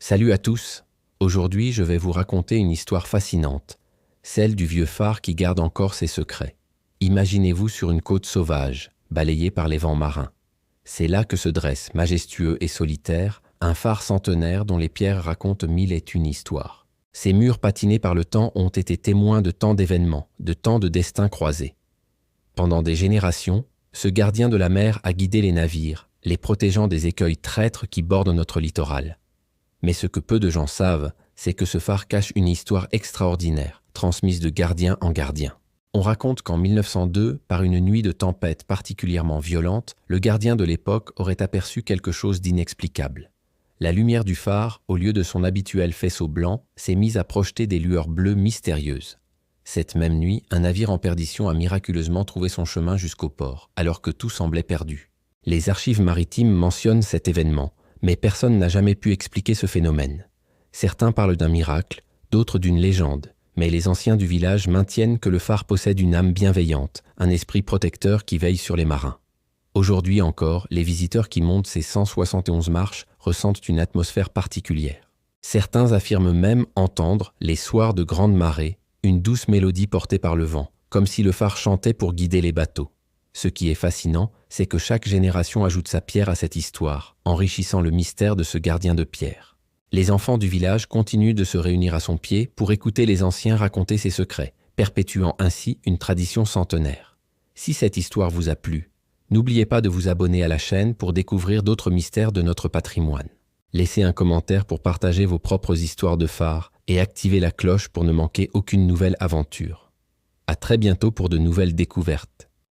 Salut à tous. Aujourd'hui, je vais vous raconter une histoire fascinante, celle du vieux phare qui garde encore ses secrets. Imaginez-vous sur une côte sauvage, balayée par les vents marins. C'est là que se dresse, majestueux et solitaire, un phare centenaire dont les pierres racontent mille et une histoires. Ces murs patinés par le temps ont été témoins de tant d'événements, de tant de destins croisés. Pendant des générations, ce gardien de la mer a guidé les navires, les protégeant des écueils traîtres qui bordent notre littoral. Mais ce que peu de gens savent, c'est que ce phare cache une histoire extraordinaire, transmise de gardien en gardien. On raconte qu'en 1902, par une nuit de tempête particulièrement violente, le gardien de l'époque aurait aperçu quelque chose d'inexplicable. La lumière du phare, au lieu de son habituel faisceau blanc, s'est mise à projeter des lueurs bleues mystérieuses. Cette même nuit, un navire en perdition a miraculeusement trouvé son chemin jusqu'au port, alors que tout semblait perdu. Les archives maritimes mentionnent cet événement, mais personne n'a jamais pu expliquer ce phénomène. Certains parlent d'un miracle, d'autres d'une légende, mais les anciens du village maintiennent que le phare possède une âme bienveillante, un esprit protecteur qui veille sur les marins. Aujourd'hui encore, les visiteurs qui montent ces 171 marches ressentent une atmosphère particulière. Certains affirment même entendre, les soirs de grande marée, une douce mélodie portée par le vent, comme si le phare chantait pour guider les bateaux. Ce qui est fascinant, c'est que chaque génération ajoute sa pierre à cette histoire, enrichissant le mystère de ce gardien de pierre. Les enfants du village continuent de se réunir à son pied pour écouter les anciens raconter ses secrets, perpétuant ainsi une tradition centenaire. Si cette histoire vous a plu, n'oubliez pas de vous abonner à la chaîne pour découvrir d'autres mystères de notre patrimoine. Laissez un commentaire pour partager vos propres histoires de phare et activez la cloche pour ne manquer aucune nouvelle aventure. À très bientôt pour de nouvelles découvertes.